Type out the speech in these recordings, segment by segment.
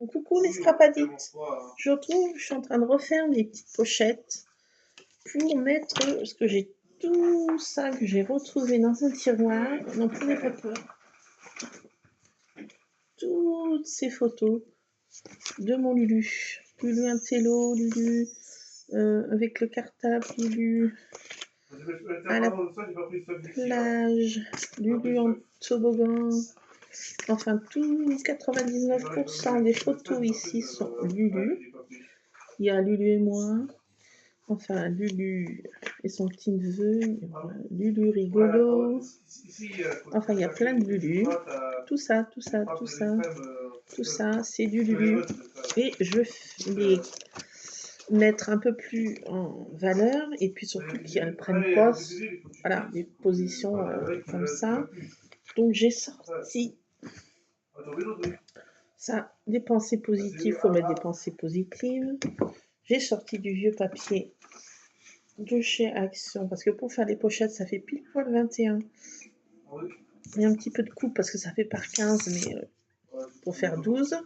Donc, coucou les scrapadites. Je suis en train de refaire des petites pochettes pour mettre, parce que j'ai tout ça que j'ai retrouvé dans un tiroir. Non, prenez pas peur. Toutes ces photos de mon Lulu. Lulu Intello, Lulu avec le cartable, Lulu à la plage, Lulu en toboggan. Enfin, tout 99% des photos ici sont Lulu. Il y a Lulu et moi. Enfin, Lulu et son petit neveu. Lulu rigolo. Enfin, il y a plein de Lulu. Tout ça, c'est du Lulu. Et je vais les mettre un peu plus en valeur et puis surtout qu'elles prennent pas, voilà, des positions comme ça. Donc j'ai sorti ça, des pensées positives, faut mettre des pensées positives. J'ai sorti du vieux papier de chez Action parce que pour faire les pochettes ça fait pile poil 21. Il y a un petit peu de coupe parce que ça fait par 15, mais pour faire 12.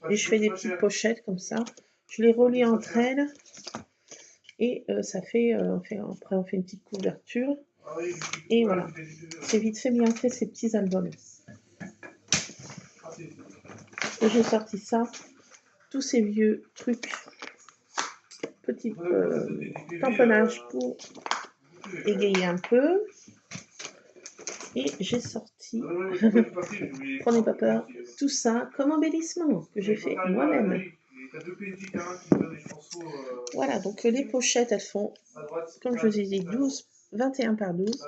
Et je fais des petites pochettes comme ça. Je les relie entre elles. Et ça fait, après on fait une petite couverture. Et voilà, c'est vite fait bien fait ces petits albums. Et j'ai sorti ça, tous ces vieux trucs, petits tamponnages pour égayer un peu. Et j'ai sorti, prenez pas peur, tout ça comme embellissement que j'ai fait moi-même. Voilà, donc les pochettes, elles font, comme je vous ai dit, 21 par 12.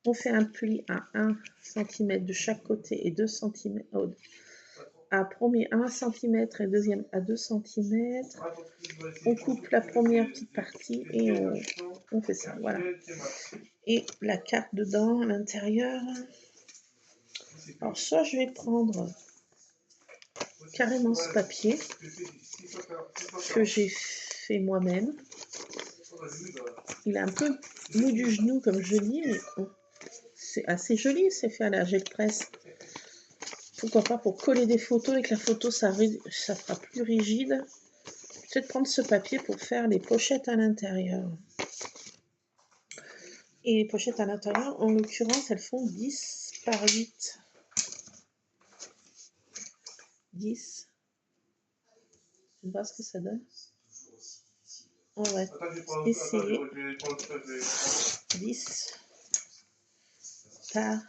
On fait un pli à 1 cm de chaque côté et 2 cm. À premier 1 cm et deuxième à 2 cm. On coupe la première petite partie et on fait ça, voilà. Et la carte dedans, à l'intérieur. Alors, soit je vais prendre carrément ce papier que j'ai fait moi-même. Il est un peu mou du genou, comme je dis, mais c'est assez joli, c'est fait à la jet presse. Pourquoi pas pour coller des photos, et que la photo ça fera plus rigide. Peut-être prendre ce papier pour faire les pochettes à l'intérieur. Et les pochettes à l'intérieur, en l'occurrence, elles font 10 par 8. 10. Je ne sais pas ce que ça donne. On va essayer. 10 par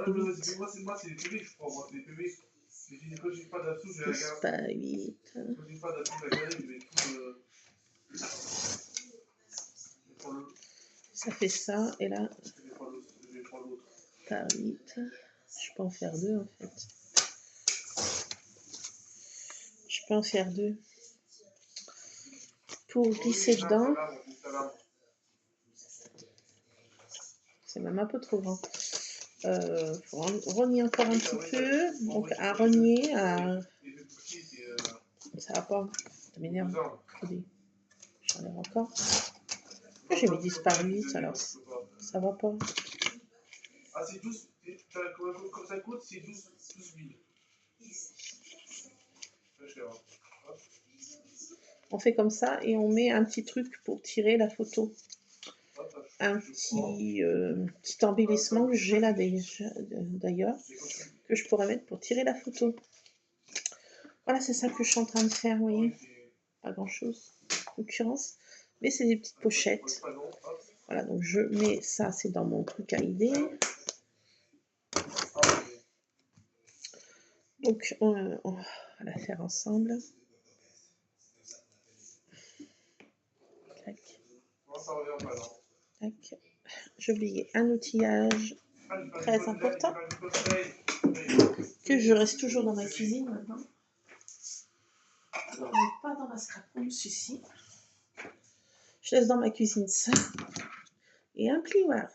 8. 10 par 8. Ça fait ça, et là, par 8. Je peux en faire 2 en fait. Je peux en faire 2. Pour glisser dedans. C'est même un peu trop grand. Faut renier encore un petit peu. Donc à renier, ça va pas. Ça m'énerve. J'enlève encore. J'ai mis 10 par 8, alors ça va pas. Ah, c'est 12. Comme ça coûte, c'est 12 000. On fait comme ça et on met un petit truc pour tirer la photo. Un petit embellissement que j'ai là d'ailleurs, que je pourrais mettre pour tirer la photo. Voilà, c'est ça que je suis en train de faire, vous voyez. Pas grand chose, en l'occurrence. Mais c'est des petites pochettes. Voilà, donc je mets ça, c'est dans mon truc à idées. Donc, on va la faire ensemble. Tac. Tac. J'ai oublié un outillage très important que je reste toujours dans ma cuisine maintenant. Alors, on n'est pas dans ma scrap room, celui-ci. Je laisse dans ma cuisine ça. Et un pli, voilà.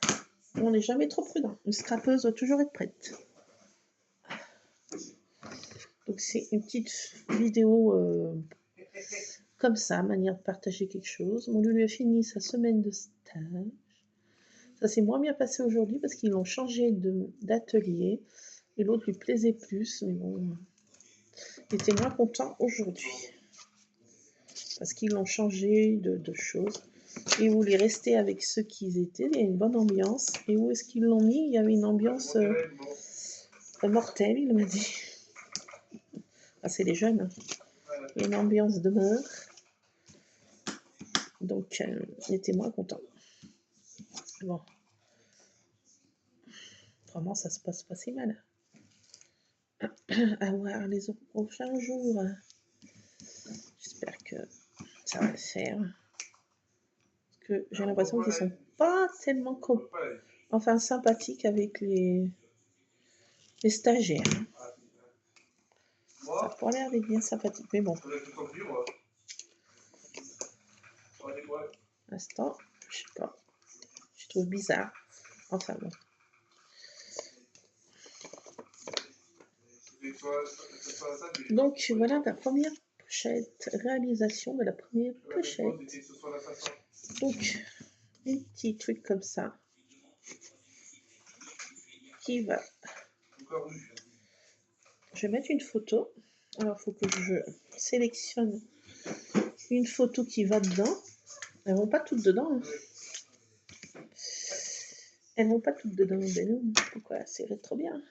On n'est jamais trop prudent. Une scrapeuse doit toujours être prête. Donc c'est une petite vidéo comme ça, manière de partager quelque chose. Mon Lulu a fini sa semaine de stage. Ça s'est moins bien passé aujourd'hui parce qu'ils l'ont changé d'atelier et l'autre lui plaisait plus, mais bon, il était moins content aujourd'hui parce qu'ils l'ont changé de choses. Et où il restait avec ceux qu'ils étaient, il y a une bonne ambiance. Et où est-ce qu'ils l'ont mis? Il y avait une ambiance mortelle, il m'a dit. Ah, c'est les jeunes. Il y a une ambiance de mort. Donc, il était moins content. Bon. Vraiment, ça se passe pas si mal. À voir les prochains jours. J'espère que ça va le faire. Parce que j'ai l'impression qu'ils sont pas tellement enfin sympathiques avec les stagiaires. Ça a pas l'air d'être bien sympathique, mais bon. L'instant, je sais pas. Je trouve bizarre. Enfin bon. Donc voilà la première pochette, réalisation de la première pochette. Donc, un petit truc comme ça qui va. Je vais mettre une photo. Alors, il faut que je sélectionne une photo qui va dedans. Elles vont pas toutes dedans. Hein. Elles vont pas toutes dedans. Ben non. Pourquoi? C'est trop bien.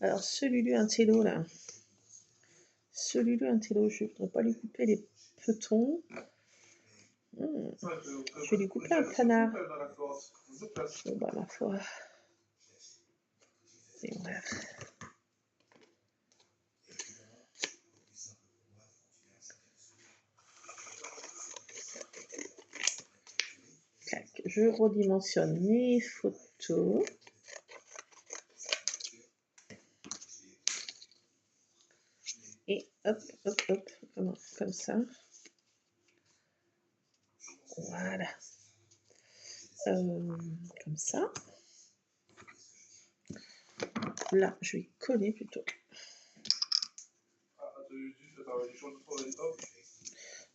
Alors, ce Lulu Intello là. Ce Lulu Intello, je ne voudrais pas lui couper les petons. Je vais lui couper un canard. Bon, bah, ma foi. Et voilà. Je redimensionne mes photos. Et hop, hop, hop, comme ça. Voilà. Comme ça. Là, je vais coller plutôt.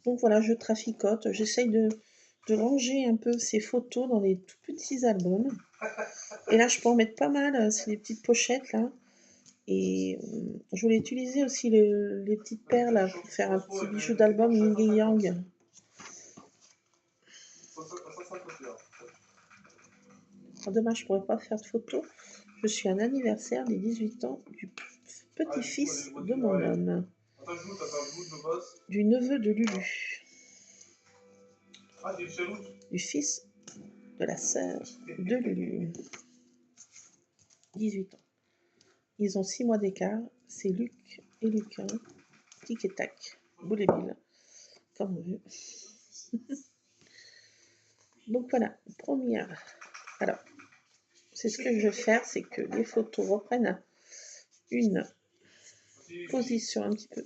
Donc voilà, je traficote. J'essaye de ranger un peu ces photos dans des tout petits albums. Et là, je peux en mettre pas mal. C'est des petites pochettes là. Et je voulais utiliser aussi les petites perles là, pour faire un petit bijou d'album Yin et Yang. Demain, je ne pourrais pas faire de photos. Je suis à l'anniversaire des 18 ans du petit-fils de mon homme. Du neveu de Lulu. Du fils de la sœur de Lulu. 18 ans. Ils ont 6 mois d'écart. C'est Luc et Lucas. Tic et tac. Boule et bille. Comme on veut. Donc voilà, première. Alors, c'est ce que je vais faire, c'est que les photos reprennent une position un petit peu.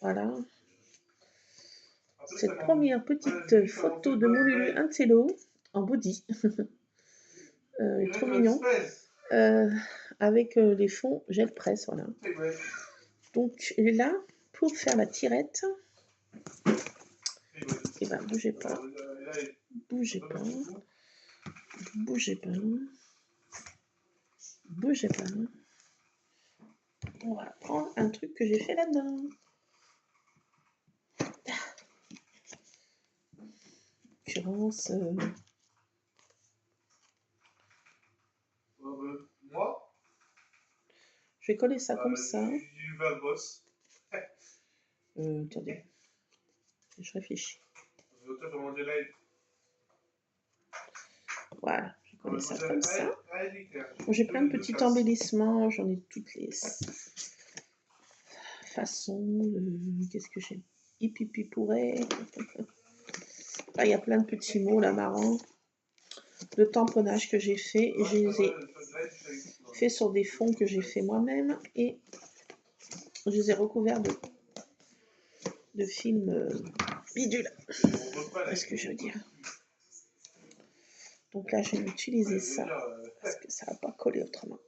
Voilà. Cette première petite photo de mon Lulu Intello en body. Trop mignon. Avec les fonds gel presse, voilà. Donc là, pour faire la tirette, et ben bougez pas, bougez pas, bougez pas, bougez pas. On va prendre un truc que j'ai fait là-dedans. L'occurrence, je vais coller ça comme ça. Attendez, je réfléchis. Voilà, je vais coller ça comme ça. Bon, j'ai plein de petits embellissements, j'en ai toutes les façons. Qu'est-ce que j'ai? Hipipi pourrait. Là, il y a plein de petits mots là marrants de tamponnage que j'ai fait et je les ai fait sur des fonds que j'ai fait moi-même et je les ai recouverts de film bidule. Qu'est-ce que je veux dire? Donc là, je vais utiliser ça parce que ça va pas coller autrement.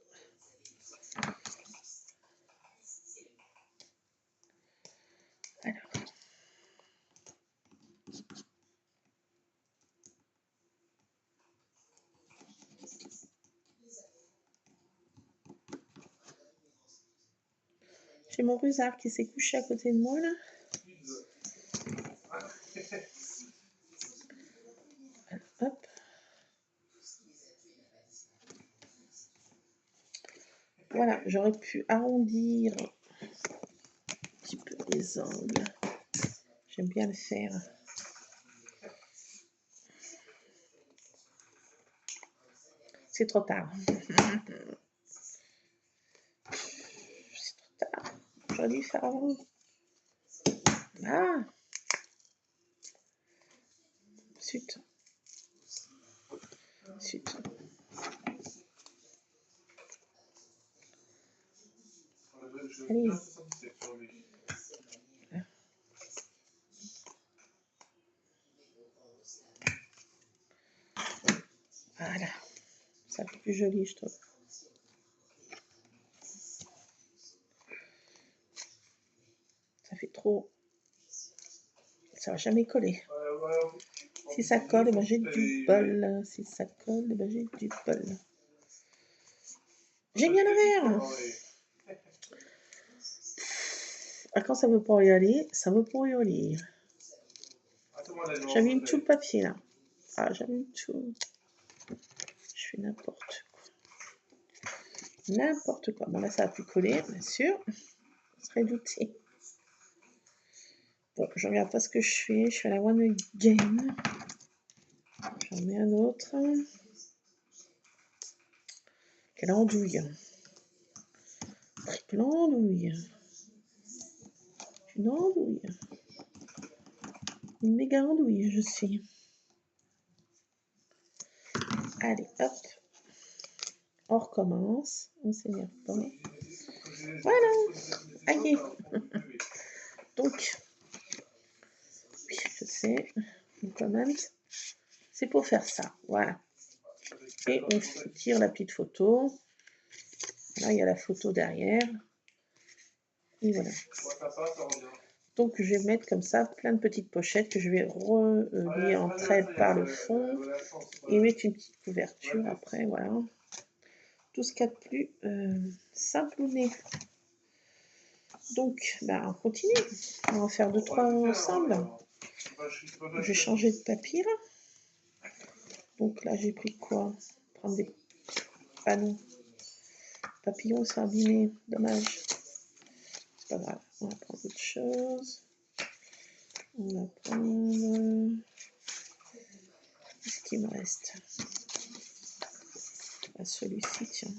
Alors. j'ai mon rusard qui s'est couché à côté de moi là. Hop. Voilà, j'aurais pu arrondir un petit peu les angles. J'aime bien le faire. C'est trop tard. C'est trop tard. J'aurais dû faire avant. Ah. Zut. Zut. Allez. Voilà. Ça fait plus joli, je trouve. Ça fait trop... Ça va jamais coller. Si ça colle, eh ben j'ai du bol. Si ça colle, eh ben j'ai du bol. J'ai bien le verre. Ah, quand ça veut pas y aller, ça veut pas y aller. J'abîme tout le papier là. Ah, j'abîme tout. Je fais n'importe quoi. N'importe quoi. Bon, là, ça a pu coller, bien sûr. On serait douté. Bon, je regarde pas ce que je fais. Je fais la one again. J'en mets un autre. Quelle andouille. Triple andouille. Une andouille. Une méga andouille, je suis. Allez, hop. On recommence. On s'énerve pas. Voilà. Aïe. Donc, oui, je sais. On commente. C'est pour faire ça. Voilà. Et on tire la petite photo. Là, il y a la photo derrière. Et voilà. Donc, je vais mettre comme ça plein de petites pochettes que je vais relier en trait par le fond et mettre une petite couverture après. Voilà. Tout ce qu'il y a de plus sablonné. Donc, ben, on continue. On va en faire 2-3 ensemble. Je vais changer de papier là. Donc là, j'ai pris quoi? Prendre des panneaux. Papillons sont abîmés. Dommage. C'est pas grave. On va prendre autre chose. On va prendre... Qu'est-ce qu'il me reste? Celui-ci, tiens.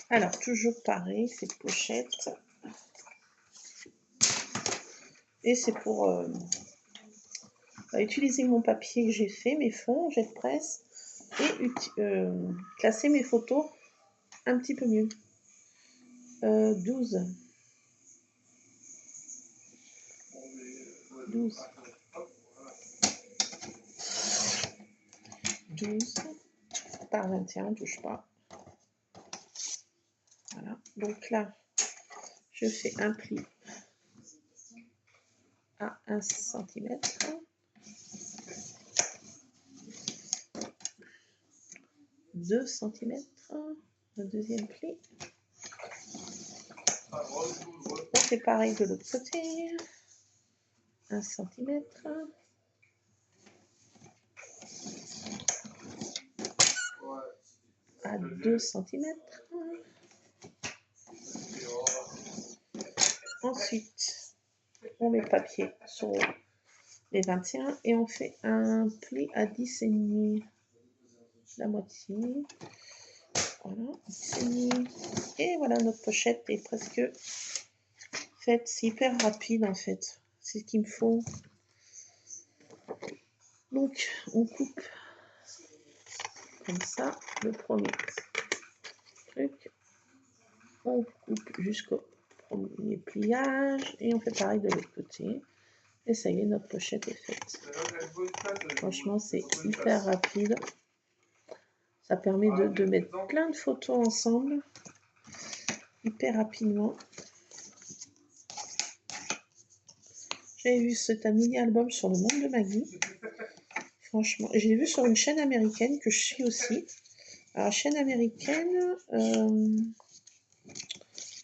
Alors, toujours pareil, cette pochette. Et c'est pour utiliser mon papier que j'ai fait, mes fonds, jet de presse, et classer mes photos un petit peu mieux. 12. 12 par 21, touche pas. Voilà. Donc là, je fais un pli à 1 cm. 2 cm. Le deuxième pli. On fait pareil de l'autre côté. 1 cm. À 2 cm. Ensuite, on met le papier sur les 21 et on fait un pli à 10,5. La moitié. Voilà, 10,5. Et voilà, notre pochette est presque faite. C'est hyper rapide en fait. C'est ce qu'il me faut. Donc, on coupe comme ça le premier truc. On coupe jusqu'au premier pliage et on fait pareil de l'autre côté. Et ça y est, notre pochette est faite. Franchement, c'est hyper rapide. Ça permet de mettre plein de photos ensemble hyper rapidement. J'avais vu cet mini-album sur le monde de Maggie. Franchement, j'ai vu sur une chaîne américaine que je suis aussi. Alors, chaîne américaine,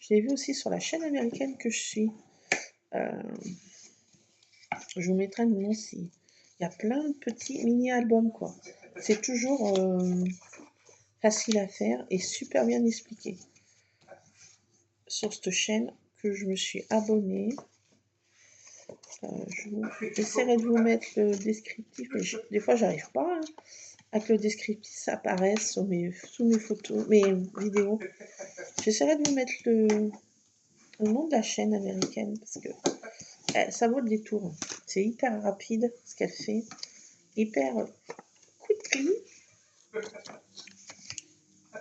je l'ai vu aussi sur la chaîne américaine que je suis. Je vous mettrai le nom aussi. Il y a plein de petits mini-albums, quoi. C'est toujours facile à faire et super bien expliqué. Sur cette chaîne que je me suis abonnée. J'essaierai de vous mettre le descriptif, mais des fois j'arrive pas à que le descriptif s'apparaisse sous mes photos, mes vidéos. J'essaierai de vous mettre le nom de la chaîne américaine parce que ça vaut le détour. C'est hyper rapide ce qu'elle fait, hyper quickly,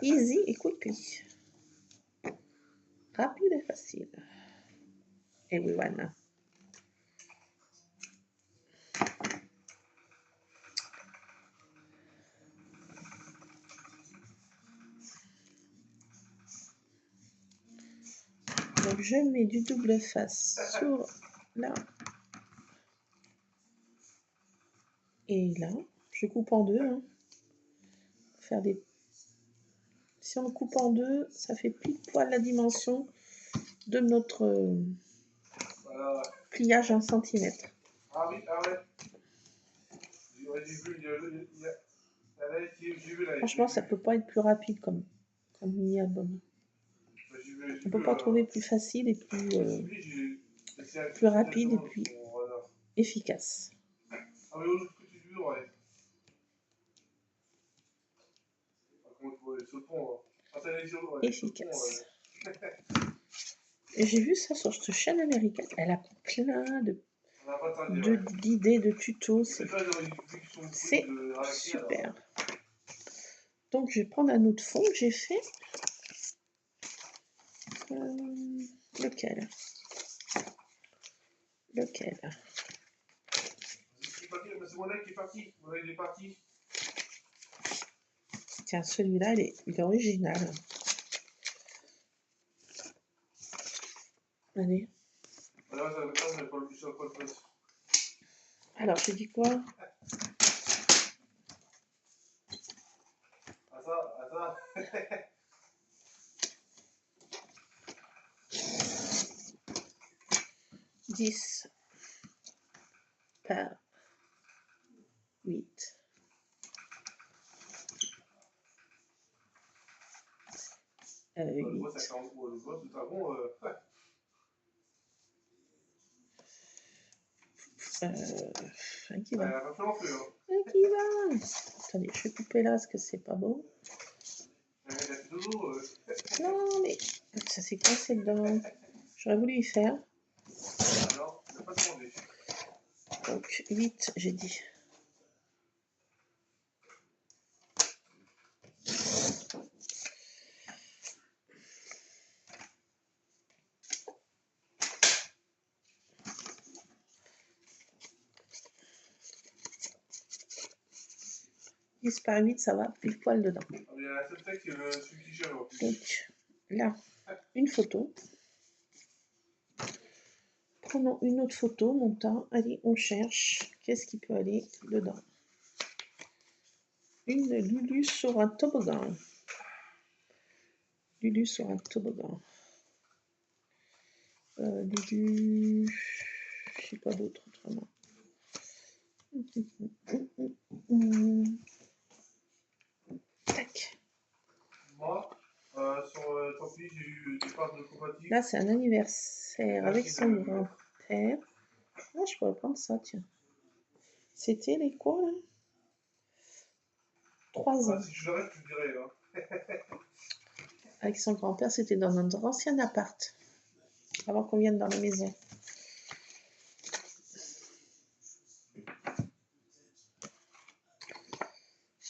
easy et quickly, rapide et facile. Everyone. Donc je mets du double face sur là et là. Je coupe en deux. Hein. Faire des... Si on le coupe en deux, ça fait pile poil la dimension de notre pliage 1 cm. Ah oui, ah ouais. Franchement, ça peut pas être plus rapide comme mini-album. On peut pas trouver plus facile et plus rapide et puis efficace. Efficace. Et j'ai vu ça sur cette chaîne américaine. Elle a plein d'idées, de tutos. C'est super. Donc, je vais prendre un autre fond que j'ai fait. Lequel? Tiens, celui-là, il est original. Allez. Alors, je dis quoi? Attends. 10 par 8. Qui va. Attendez, je vais couper là parce que c'est pas beau. Non, mais ça s'est coincé dedans. J'aurais voulu y faire. Donc, 8, j'ai dit. Par 8, ça va pile poil dedans. Donc là, une photo. Prenons une autre photo, mon temps. Allez, on cherche. Qu'est-ce qui peut aller dedans? Une Lulu sur un toboggan. Lulu sur un toboggan. Lulu... Je sais pas d'autre autrement. Tac. Là, c'est un anniversaire avec son grand-père. Ah, je pourrais prendre ça, tiens. C'était les quoi, là? 3 ans. Si je l'arrête, tu dirais, hein. Avec son grand-père, c'était dans notre ancien appart. Avant qu'on vienne dans la maison.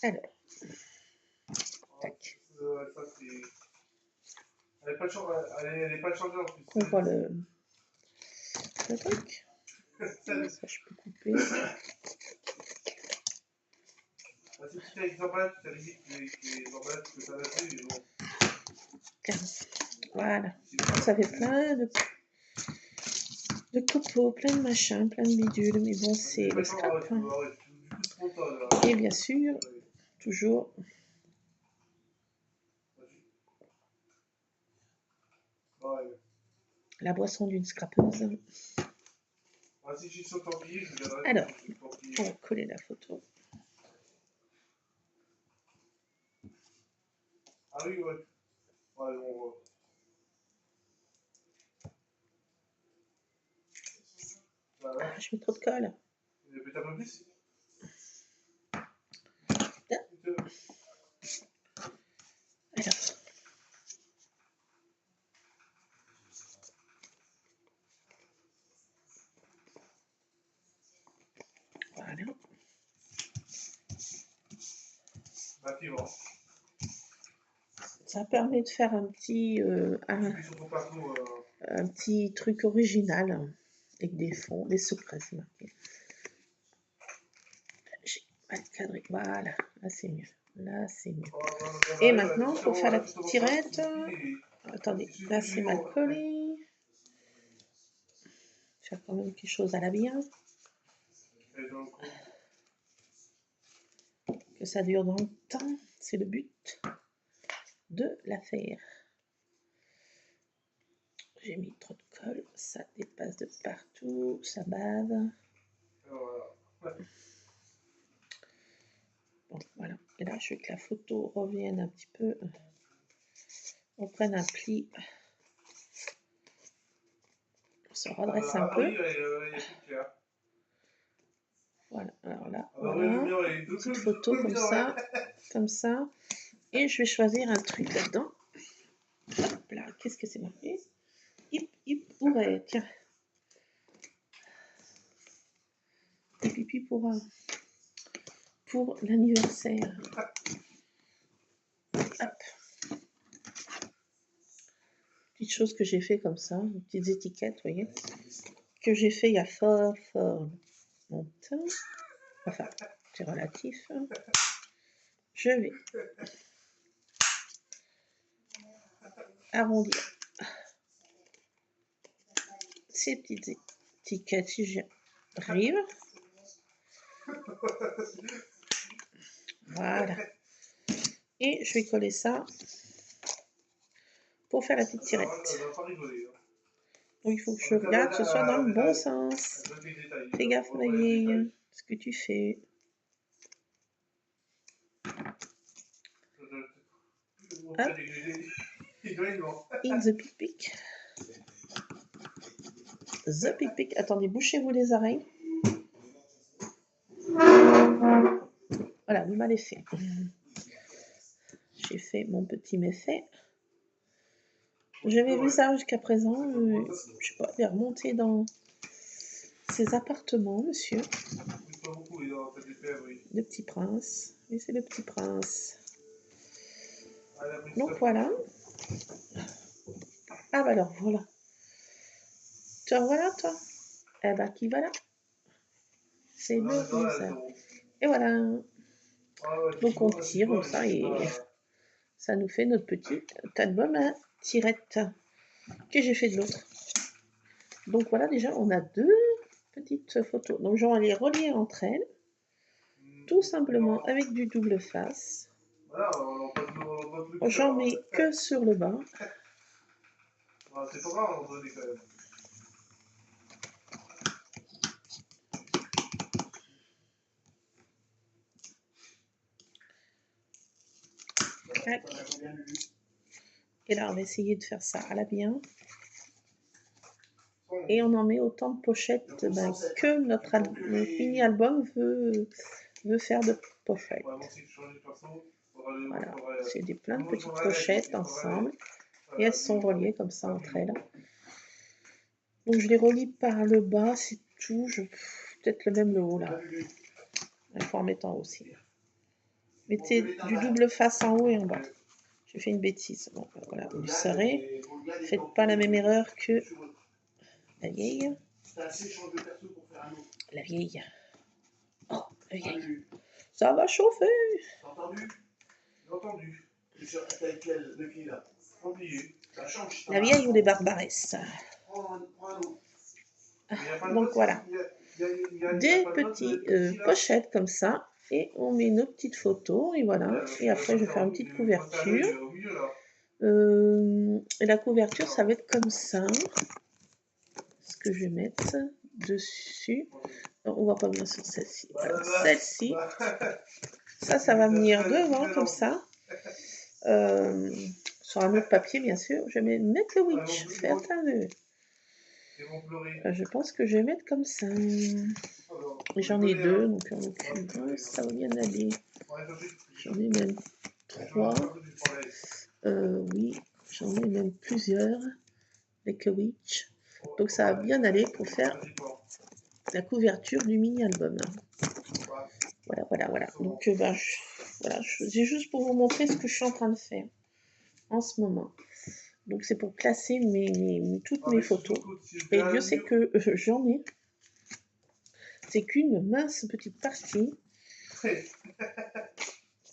Alors. Tac. Elle n'est pas changée en plus. On voit le truc. Ça, je peux couper. Voilà. Donc, ça fait plein de copeaux, plein de machins, plein de bidules. Mais bon, c'est le scrap. Et bien sûr, toujours La boisson d'une scrapeuse. Alors, on va coller la photo. Ah oui, ouais. Ouais, on voit. Ah, je mets trop de colle. Alors. Voilà. Ça permet de faire un petit, un petit truc original avec des fonds, des surprises marquées. J'ai mal cadré. Voilà, là c'est mieux. Là c'est mieux. Et maintenant, pour faire la petite tirette, attendez, là c'est mal collé. Faire quand même quelque chose à la bien. Que ça dure dans le temps, c'est le but de l'affaire. J'ai mis trop de colle, ça dépasse de partout, ça bave. Bon, voilà. Et là, je veux que la photo revienne un petit peu. On prenne un pli. On se redresse un peu. Voilà, alors là, voilà. Petite photo comme ça. Comme ça. Et je vais choisir un truc là-dedans. Hop là, qu'est-ce que c'est marqué? Hip, hip, hooray, tiens. Et pipi pour l'anniversaire. Hop. Petite chose que j'ai fait comme ça, des petites étiquettes, vous voyez, que j'ai fait il y a fort longtemps. Enfin, c'est relatif. Je vais arrondir ces petites étiquettes si j'arrive. Voilà. Et je vais coller ça pour faire la petite tirette. Donc il faut que je regarde que ce soit dans le bon sens. Fais gaffe, ma vieille, ce que tu fais. Hop. In the pic. The pic. Attendez, bouchez-vous les oreilles. Voilà, le mal est fait. J'ai fait mon petit méfait. J'avais vu ça jusqu'à présent. Je sais pas, il est remonté dans ses appartements, monsieur. Le petit prince. Oui, c'est le petit prince. Donc voilà. Ah bah alors voilà. Tu en voilà toi? Eh bah qui voilà? C'est le rose. Et voilà. Donc on tire comme ça et ça nous fait notre petit album à tirette que j'ai fait de l'autre. Donc voilà, déjà on a deux petites photos. Donc je vais les relier entre elles, tout simplement avec du double face. J'en mets que sur le bas. C'est pas grave, on donne quand même. Et là, on va essayer de faire ça à la bien. Et on en met autant de pochettes que notre mini-album veut faire de pochettes. Voilà, c'est plein de petites pochettes ensemble. Et elles sont reliées comme ça entre elles. Donc je les relie par le bas, c'est tout. Peut-être le haut là. Il faut en mettre en haut aussi. Mettez du double face en haut et en bas. J'ai fait une bêtise. Bon, voilà, vous le saurez. Faites pas la même erreur que la vieille. La vieille. Oh, la vieille. Ça va chauffer. La vieille ou les barbaresses. Donc voilà. Des petites pochettes comme ça. Et on met nos petites photos. Et voilà. Et après, je vais faire une petite couverture. Et la couverture, ça va être comme ça. Ce que je vais mettre dessus. Non, on voit pas bien sur celle-ci. Voilà, celle-ci. Ça va venir devant comme ça. Sur un autre papier, bien sûr. Je vais mettre le witch. Faire un nœud. Je pense que je vais mettre comme ça. J'en ai deux, donc en l'occurrence, ça va bien aller. J'en ai même 3. Oui, j'en ai même plusieurs. Avec le witch. Donc ça va bien aller pour faire la couverture du mini-album. Voilà. Donc voilà, j'ai juste pour vous montrer ce que je suis en train de faire en ce moment. Donc c'est pour classer toutes mes photos. Et Dieu sait que j'en ai. C'est qu'une mince petite partie.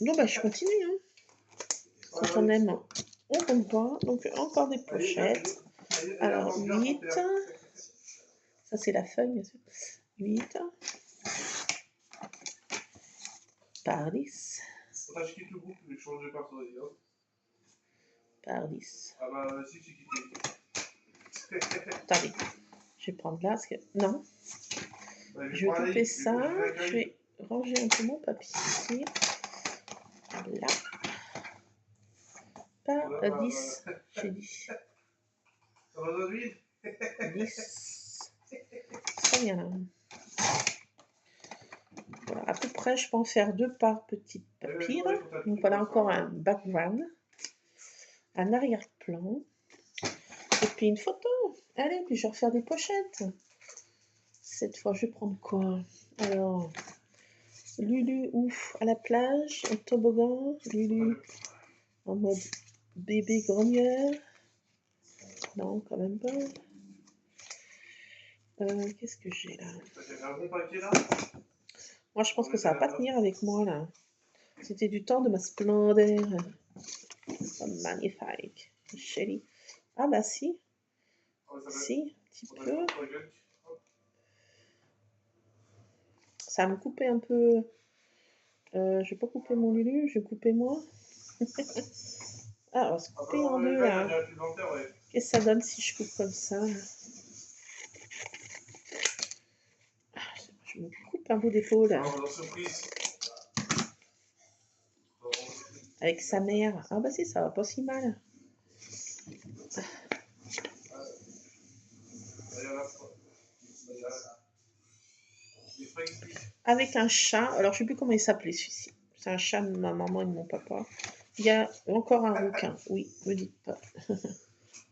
Donc je continue. Hein. Quand on aime, on compte pas. Donc encore des pochettes. Alors 8. Ça c'est la feuille, bien sûr. 8. Par 10. Par 10. Attendez, je vais prendre là. Parce que... Non. Je vais couper ça. Je vais ranger un peu mon papier ici. Là. Par 10. J'ai dit. 10. Très bien. Voilà, à peu près, je peux en faire 2 par petit papier. Donc voilà encore un background. Un arrière-plan. Et puis une photo. Allez, puis je vais refaire des pochettes. Cette fois, je vais prendre quoi? Alors, Lulu ouf à la plage, en toboggan. Lulu en mode bébé grogneur. Non, quand même pas. Qu'est-ce que j'ai là? Moi, je pense que ça va pas tenir avec moi là. C'était du temps de ma splendeur. Oh, magnifique. Chérie. Ah bah si. Si, un petit peu. Ça va me couper un peu. Je vais pas couper mon Lulu, je vais couper moi. Ah, on va se couper en deux là. Qu'est-ce que ça donne si je coupe comme ça? Je me coupe un bout d'épaule. Avec sa mère. Ah bah si, ça va pas si mal. Avec un chat. Alors je sais plus comment il s'appelait celui-ci. C'est un chat de ma maman et de mon papa. Il y a encore un rouquin. Oui, me dites pas.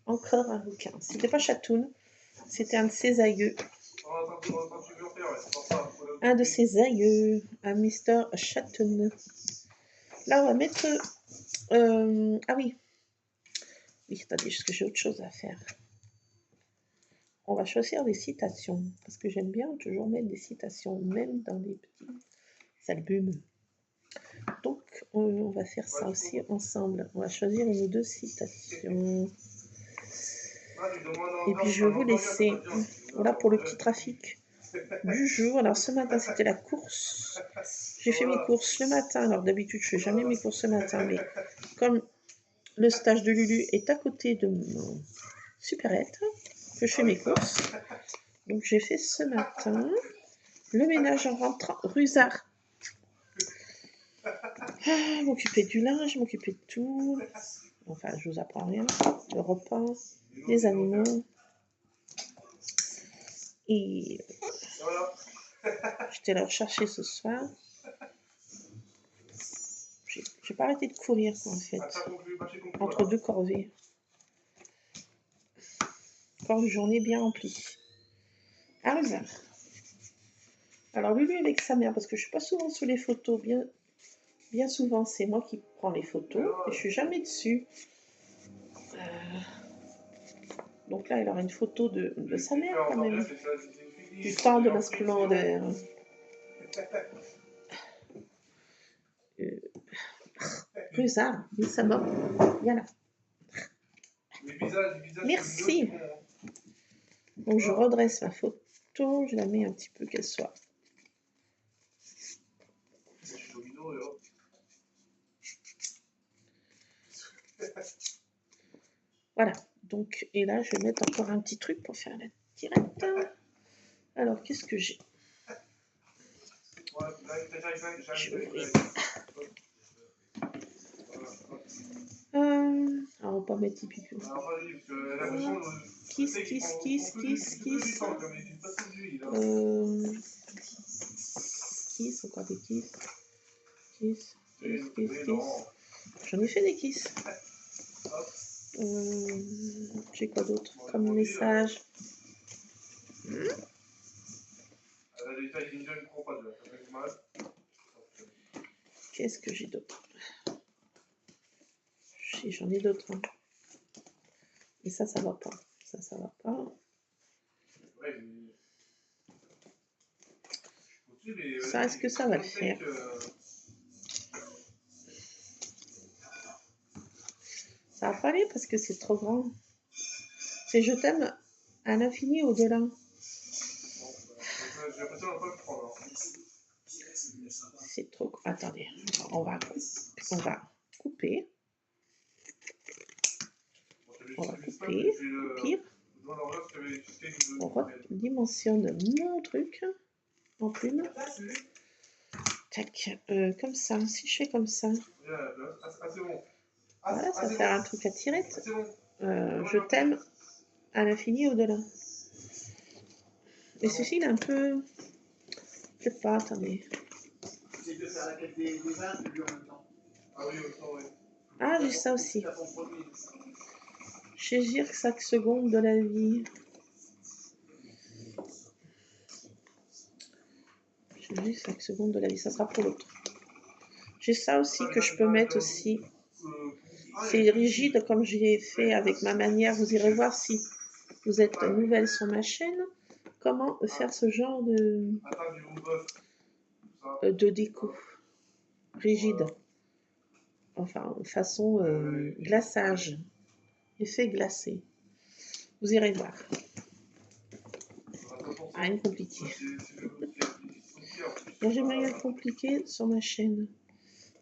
Encore un rouquin. C'était pas Chatoun. C'était un de ses aïeux. Un de ses aïeux. Un Mr. Chatoun. Là, on va mettre... ah oui. Oui, attendez, parce que j'ai autre chose à faire. On va choisir des citations. Parce que j'aime bien toujours mettre des citations, même dans des petits albums. Donc, on va faire ça aussi ensemble. On va choisir une ou deux citations. Et puis, je vais vous laisser. Voilà pour le petit trafic du jour. Alors, ce matin, c'était la course. J'ai fait mes courses le matin. Alors, d'habitude, je ne fais jamais mes courses le matin. Mais comme le stage de Lulu est à côté de mon supérette, que je fais mes courses. Donc, j'ai fait ce matin le ménage en rentrant. Rusard. M'occuper du linge, m'occuper de tout. Enfin, je vous apprends rien. Le repas, les animaux. Et j'étais là rechercher ce soir. J'ai pas arrêté de courir, quoi, en fait. Entre deux corvées. Encore une journée bien remplie. Ah, Rusard. Alors, Lulu avec sa mère, parce que je suis pas souvent sous les photos. Bien souvent, c'est moi qui prends les photos. Et je suis jamais dessus. Donc là, elle aura une photo de sa mère, quand même. Du temps de ma splendeur. Rusard, oui, ça m'a. Viens là. Merci. Donc, je redresse ma photo. Je la mets un petit peu qu'elle soit. Voilà. Donc, et là, je vais mettre encore un petit truc pour faire la tirette. Alors, qu'est-ce que j'ai? Je vais ouvrir. Alors, on va pas mettre typique. Kiss. Kiss. Encore des kiss. Kiss. J'en ai fait des kiss. J'ai quoi d'autre comme message? Qu'est-ce que j'ai d'autre? J'en ai d'autres. Hein. Et ça va pas. Ça va pas. Ça, est-ce que ça va le faire? Ça va pas aller parce que c'est trop grand. C'est je t'aime à l'infini au-delà. C'est trop... Attendez, on va couper. Pire. On redimensionne mon truc en plume. Tac, comme ça. Si je fais comme ça. Voilà, ça va faire un truc à tirer. Je t'aime à l'infini au-delà. Et ceci, il est un peu... Je sais pas, attendez. Ah, j'ai ça aussi. Saisir chaque seconde de la vie. Saisir chaque seconde de la vie, ça sera pour l'autre. J'ai ça aussi que je peux mettre aussi. C'est rigide comme j'ai fait avec ma manière. Vous irez voir si vous êtes nouvelle sur ma chaîne. Comment faire ce genre de déco rigide. Enfin, façon glaçage. Effet glacé. Vous irez voir. Rien de compliqué. Moi, j'aime rien de compliqué sur ma chaîne.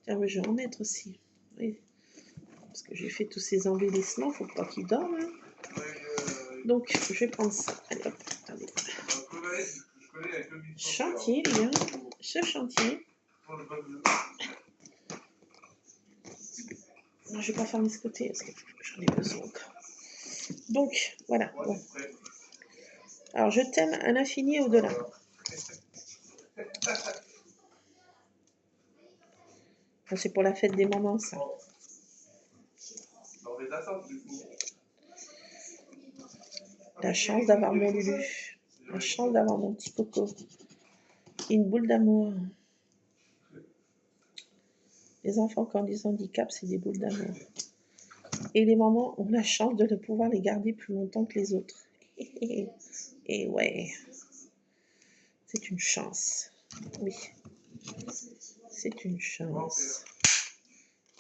Tiens, je vais en mettre aussi. Oui. Parce que j'ai fait tous ces embellissements, faut pas qu'ils dorment. Hein. Donc, je vais prendre ça. Allez, hop, attendez. Chantier, les gars. Ce chantier. Non, je vais pas fermer ce côté parce que j'en ai besoin encore. Donc, voilà. Bon. Alors, je t'aime à l'infini au-delà. C'est pour la fête des mamans, ça. La chance d'avoir mon Lulu. La chance d'avoir mon petit coco. Une boule d'amour. Les enfants, quand ils ont handicap, c'est des boules d'amour. Et les mamans ont la chance de pouvoir les garder plus longtemps que les autres. Et ouais, c'est une chance. Oui, c'est une chance.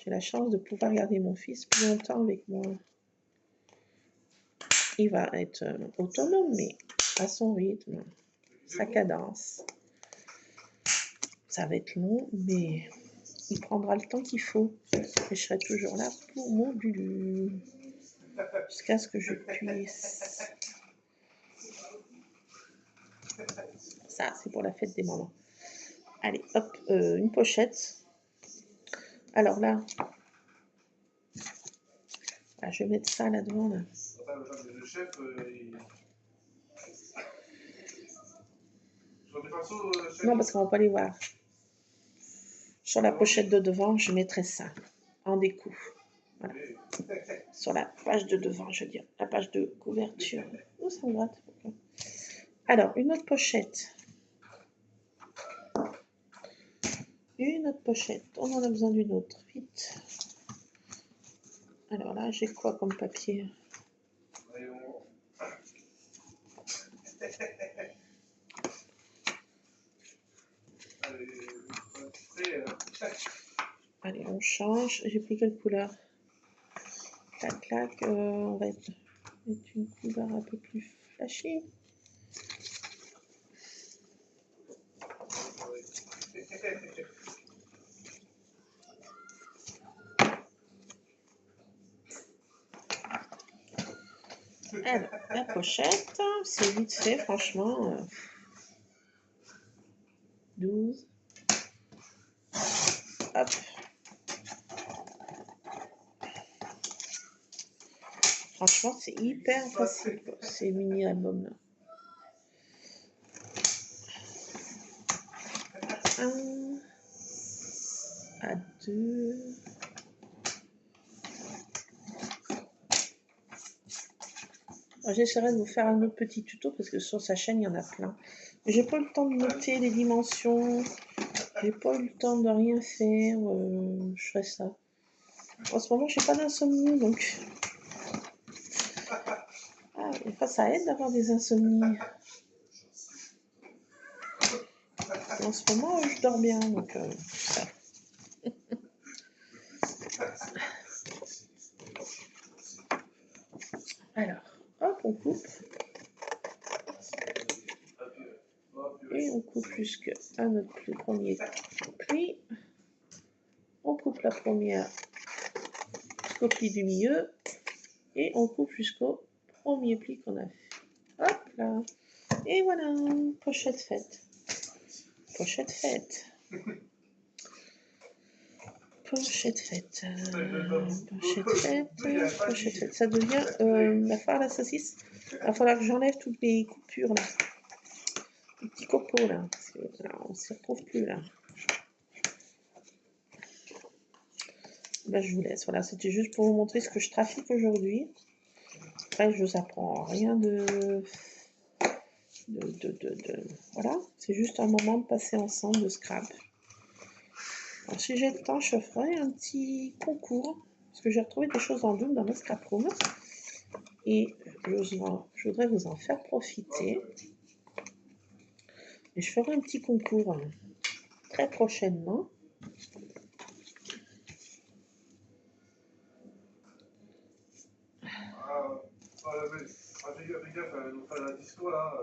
J'ai la chance de pouvoir garder mon fils plus longtemps avec moi. Il va être autonome, mais à son rythme, sa cadence. Ça va être long, mais il prendra le temps qu'il faut. Et je serai toujours là pour mon Lulu. Jusqu'à ce que je puisse. Ça, c'est pour la fête des mamans. Allez, hop, une pochette. Alors là, je vais mettre ça là-devant. Là. Non, parce qu'on va pas les voir. Sur la pochette de devant, je mettrai ça en découpe. Voilà. Sur la page de devant, je veux dire, la page de couverture. Oh, ça me gratte. Alors, une autre pochette. Une autre pochette. On en a besoin d'une autre. Vite. Alors là, j'ai quoi comme papier? Allez, on change. J'ai pris quelle couleur? Clac, clac. On va mettre une couleur un peu plus flashy. Alors, la pochette, c'est vite fait, franchement. 12. Hop. Franchement, c'est hyper facile, ces mini-albums-là. 1 à 2. J'essaierai de vous faire un autre petit tuto parce que sur sa chaîne, il y en a plein. J'ai pas eu le temps de noter les dimensions. J'ai pas eu le temps de rien faire. Je ferai ça. En ce moment, j'ai pas d'insomnie, donc... Ah, des fois, ça aide d'avoir des insomnies. En ce moment, je dors bien, donc ça. Alors, hop, on coupe. Et on coupe jusqu'à notre premier pli. On coupe la première jusqu'au pli du milieu. Et on coupe jusqu'au premier pli qu'on a fait. Hop là. Et voilà, pochette faite. Pochette faite. Pochette faite. Pochette faite. Pochette faite. Ça devient la foire à la saucisse. Il va falloir que j'enlève toutes les coupures là. Les petits copeaux là. Parce que, là on ne s'y retrouve plus là. Ben, je vous laisse. Voilà, c'était juste pour vous montrer ce que je trafique aujourd'hui. Après, je vous apprends rien de... Voilà, c'est juste un moment de passer ensemble de scrap. Alors, si j'ai le temps, je ferai un petit concours. Parce que j'ai retrouvé des choses en double dans ma scrap room. Et je voudrais vous en faire profiter. Et je ferai un petit concours très prochainement. Fais gaffe, elle nous fait la disco là.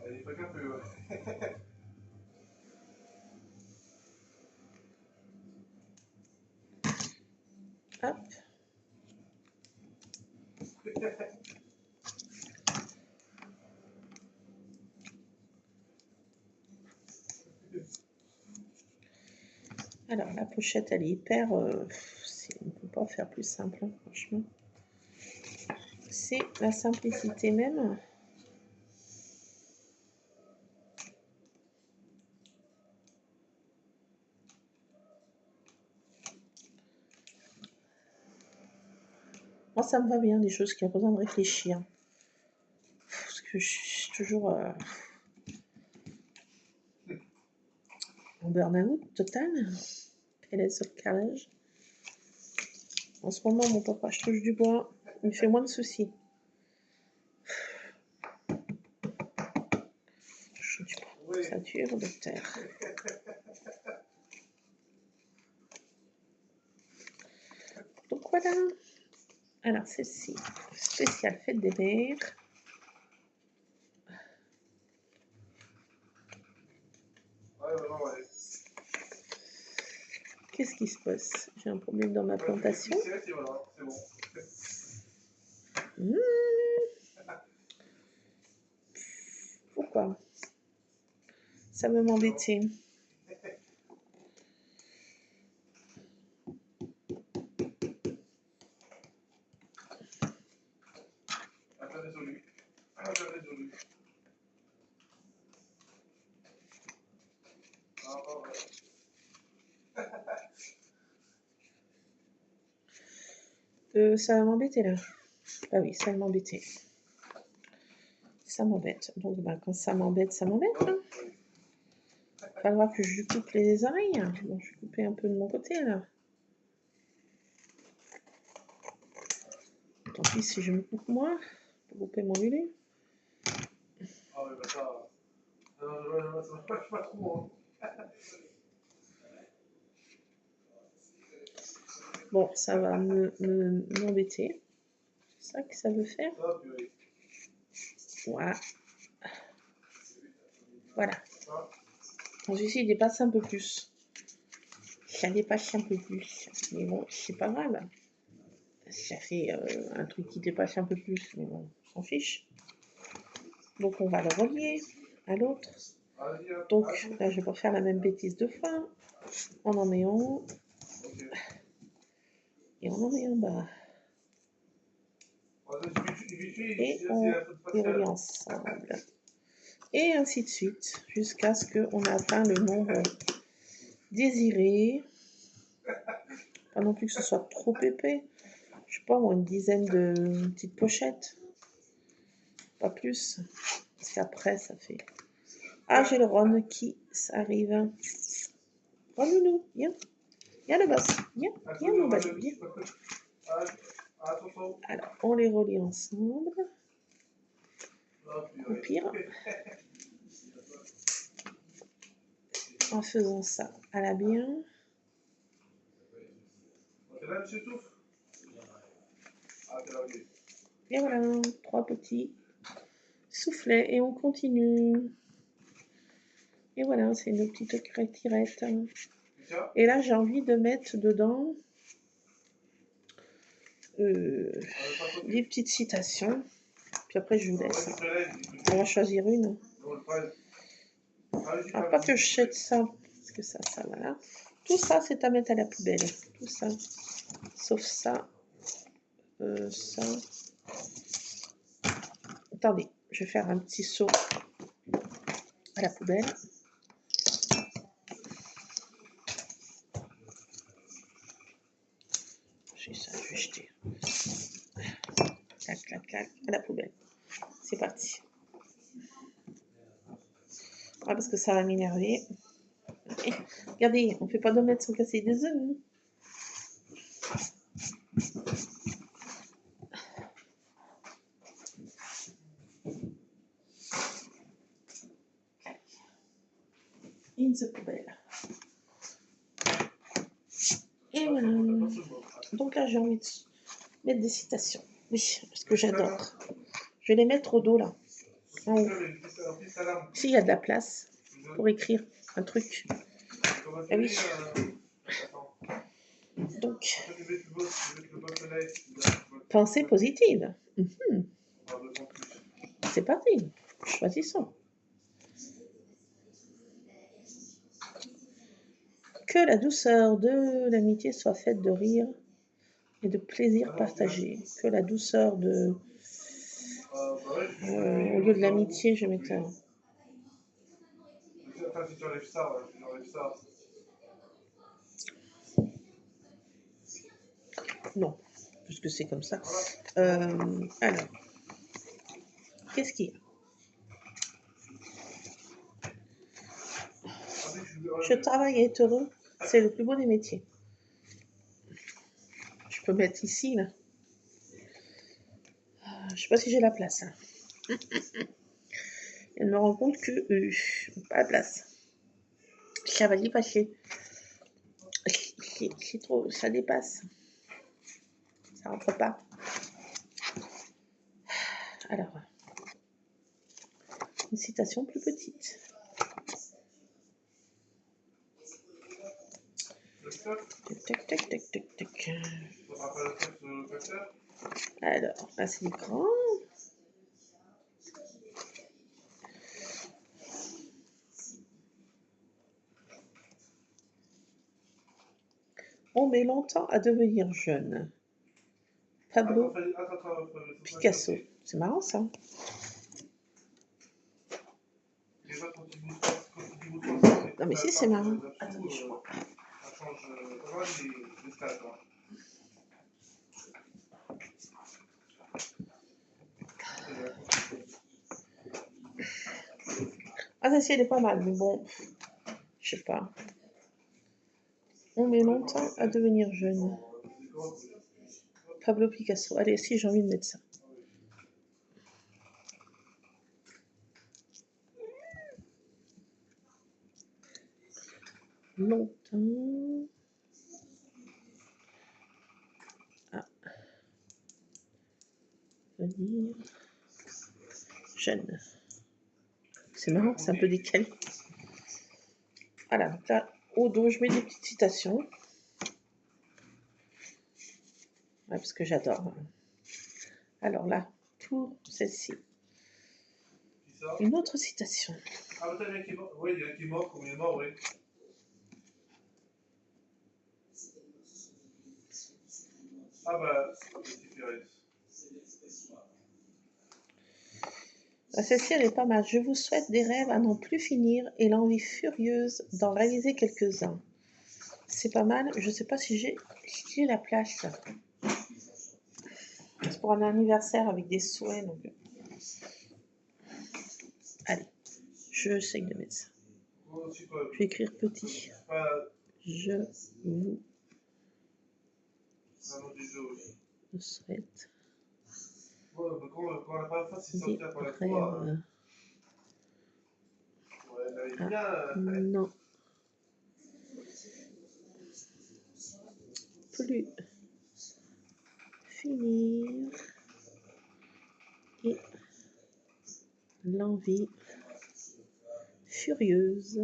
Elle est pas gaffe, Hop. Alors, la pochette, elle est hyper... on ne peut pas faire plus simple, hein, franchement. C'est la simplicité même. Moi, ça me va bien, des choses qui ont besoin de réfléchir. Parce que je suis toujours en burn-out total. PLS sur le carrelage. En ce moment, mon papa, je touche du bois, il fait moins de soucis. Je touche pas. Ceinture de terre. Donc voilà. Alors, celle-ci, spéciale fête des mères. Qu'est-ce qui se passe? J'ai un problème dans ma plantation. Pourquoi? Ça va m'embêter. Ça va m'embêter là. Ah oui, ça va m'embêter. Ça m'embête. Donc bah, quand ça m'embête, ça m'embête. Hein. Il va falloir que je lui coupe les oreilles. Bon, je vais couper un peu de mon côté là. Tant pis si je me coupe moi pour couper mon lulé. Ah ouais, bah ça. Ça marche pas trop. Bon, ça va m'embêter. C'est ça que ça veut faire. Voilà. Voilà. Donc ici, il dépasse un peu plus. Ça dépasse un peu plus. Mais bon, c'est pas grave. Ça fait un truc qui dépasse un peu plus, mais bon, on s'en fiche. Donc on va le relier à l'autre. Donc là, je vais pas faire la même bêtise deux fois. On en met en haut. Et on en met en bas. Et on les relie ensemble. Et ainsi de suite, jusqu'à ce qu'on ait atteint le nombre désiré. Pas non plus que ce soit trop épais. Je sais pas, moi, une dizaine de petites pochettes. Pas plus. Parce qu'après, ça fait... Ah, j'ai le Ron qui arrive. Oh, Loulou, viens. Viens, le boss. Viens, viens, mon bébé, viens. Alors, on les relie ensemble. Au pire, en faisant ça à la bien. Et voilà, 3 petits soufflets et on continue. Et voilà, c'est nos petites tirettes. Et là, j'ai envie de mettre dedans des petites citations. Puis après, je vous laisse. On va choisir une. Alors, pas que je jette ça, parce que ça, voilà. Tout ça, c'est à mettre à la poubelle. Tout ça. Sauf ça. Ça. Attendez, je vais faire un petit saut à la poubelle. J'ai ça, je vais jeter. Clac, clac, clac, à la poubelle. C'est parti. Ah, parce que ça va m'énerver. Regardez, on ne fait pas d'omelette sans casser des œufs. Hein. In the poubelle. Et voilà. Donc là, j'ai envie de mettre des citations. Oui, parce que j'adore. Je vais les mettre au dos, là. En haut. S'il y a de la place pour écrire un truc. Ah oui. Donc, pensée positive. C'est parti. Choisissons. Que la douceur de l'amitié soit faite de rire et de plaisir partagé. Que la douceur de... au lieu de l'amitié, je vais mettre un... Non, puisque c'est comme ça. Alors, qu'est-ce qu'il y a? Je travaille et être heureux, c'est le plus beau des métiers. Je peux mettre ici, là. Je ne sais pas si j'ai la place. Hein. Elle me rend compte que pas de place. Chevalier fâché. C'est trop, ça dépasse. Ça rentre pas. Alors, une citation plus petite. Tac, tac, tac, tac, tac. Alors, là c'est l'écran. On met longtemps à devenir jeune. Pablo Picasso. C'est marrant ça. Non mais si c'est marrant. Attendez, je vois. Ah celle-ci elle est pas mal, mais bon, je sais pas. On met longtemps à devenir jeune. Pablo Picasso. Allez, si j'ai envie de mettre ça. Longtemps. Ah. Devenir jeune. C'est marrant, c'est un peu décalé. Voilà, donc là, au dos, je mets des petites citations. Ouais, parce que j'adore. Alors là, pour celle-ci, Qui ça? une autre citation. Ah, peut-être il y a un qui est mort. Oui, il y a un qui est mort, comme il est mort, oui. Ah bah, c'est Pérez. Celle-ci, elle est pas mal. Je vous souhaite des rêves à n'en plus finir et l'envie furieuse d'en réaliser quelques-uns. C'est pas mal. Je sais pas si j'ai la place. C'est pour un anniversaire avec des souhaits. Donc... Allez, je sais de mettre ça. Je vais écrire petit. Je vous souhaite des rêves à n'en plus finir et l'envie furieuse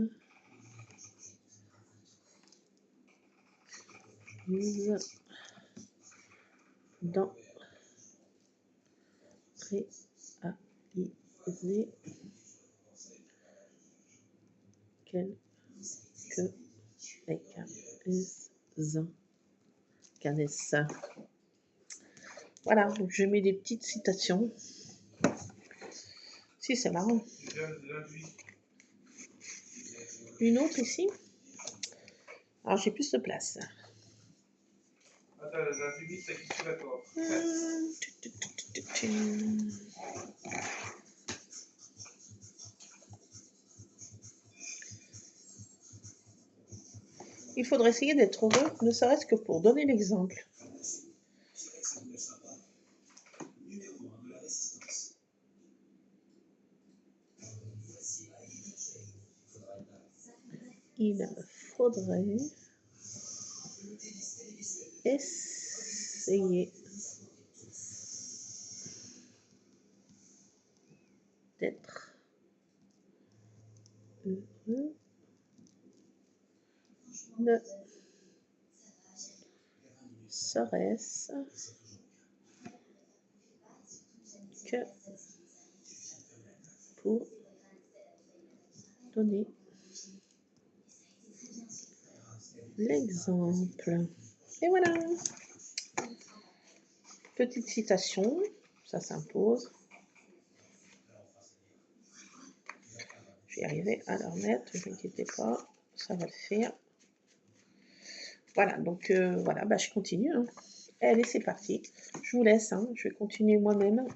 d'en réaliser quelques-uns. Voilà, donc je mets des petites citations. Si, c'est marrant. Une autre ici. Alors, j'ai plus de place. Attends, la fumier, c'est qui d'accord. Il faudrait essayer d'être heureux, ne serait-ce que pour donner l'exemple. Il faudrait essayer d'être heureux, ne serait-ce que pour donner l'exemple. Et voilà. Petite citation, ça s'impose. Je vais arriver à la remettre, ne vous inquiétez pas, ça va le faire. Voilà, donc voilà, bah, je continue. Hein. Allez, c'est parti. Je vous laisse, hein. Je vais continuer moi-même.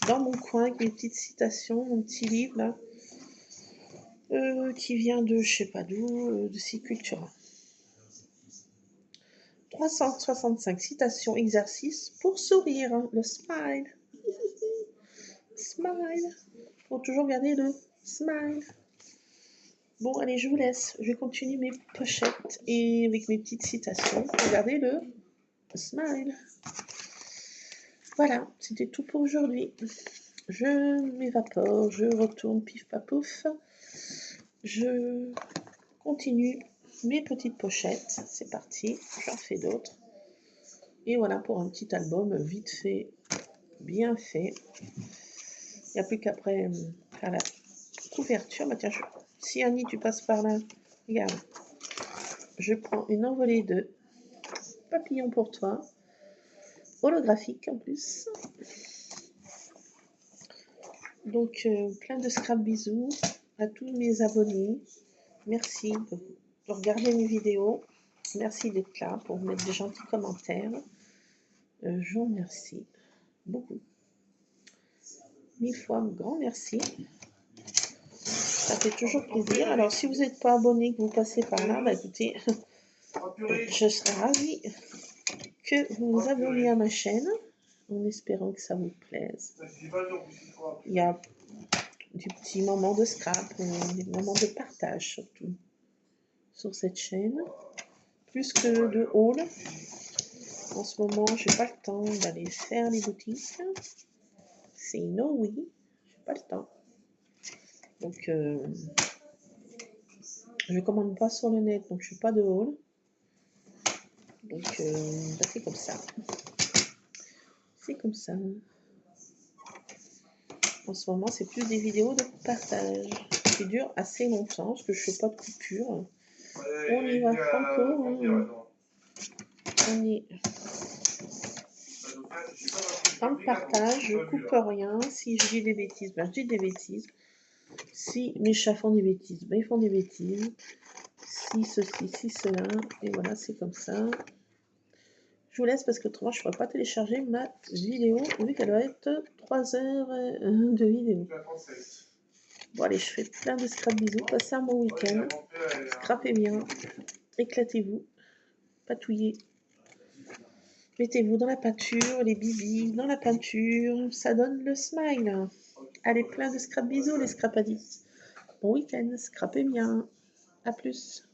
Dans mon coin, avec mes petites citations, mon petit livre là, qui vient de je sais pas d'où, de Cicultura. 365 citations exercices pour sourire, hein, le smile. Smile. Faut toujours garder le smile. Bon, allez, je vous laisse. Je vais continuer mes pochettes et avec mes petites citations. Regardez le smile. Voilà, c'était tout pour aujourd'hui. Je m'évapore, je retourne pif papouf. Je continue mes petites pochettes. C'est parti, j'en fais d'autres. Et voilà pour un petit album vite fait, bien fait. Il n'y a plus qu'après faire la couverture. Bah tiens, si Annie, tu passes par là, regarde. Je prends une envolée de papillons pour toi. Holographique en plus. Donc, plein de scrap bisous à tous mes abonnés. Merci de regarder mes vidéos. Merci d'être là pour mettre des gentils commentaires. Je vous remercie beaucoup. 1000 fois grand merci. Ça fait toujours plaisir. Alors, si vous n'êtes pas abonné, que vous passez par là, bah écoutez, je serais ravie que vous vous abonniez à ma chaîne, en espérant que ça vous plaise. Il y a des petits moments de scrap, des moments de partage surtout sur cette chaîne, plus que de haul. En ce moment, j'ai pas le temps d'aller faire les boutiques. C'est no oui, j'ai pas le temps. Donc, je commande pas sur le net, donc je fais pas de haul. Donc, bah, c'est comme ça. C'est comme ça. En ce moment, c'est plus des vidéos de partage qui durent assez longtemps parce que je fais pas de coupure. On y va franco. On est dans le partage, je coupe rien. Si je dis des bêtises, ben je dis des bêtises. Si mes chats font des bêtises, ben ils font des bêtises. Si ceci, si cela, et voilà, c'est comme ça. Je vous laisse parce que autrement je ne pourrais pas télécharger ma vidéo vu qu'elle va être 3 heures de vidéo. Bon allez, je fais plein de scrap bisous, passez un bon week-end, scrapez bien, éclatez-vous, patouillez, mettez-vous dans la peinture, les bibis dans la peinture, ça donne le smile. Allez, plein de scrap bisous les scrap addicts. Bon week-end, scrapez bien, à plus.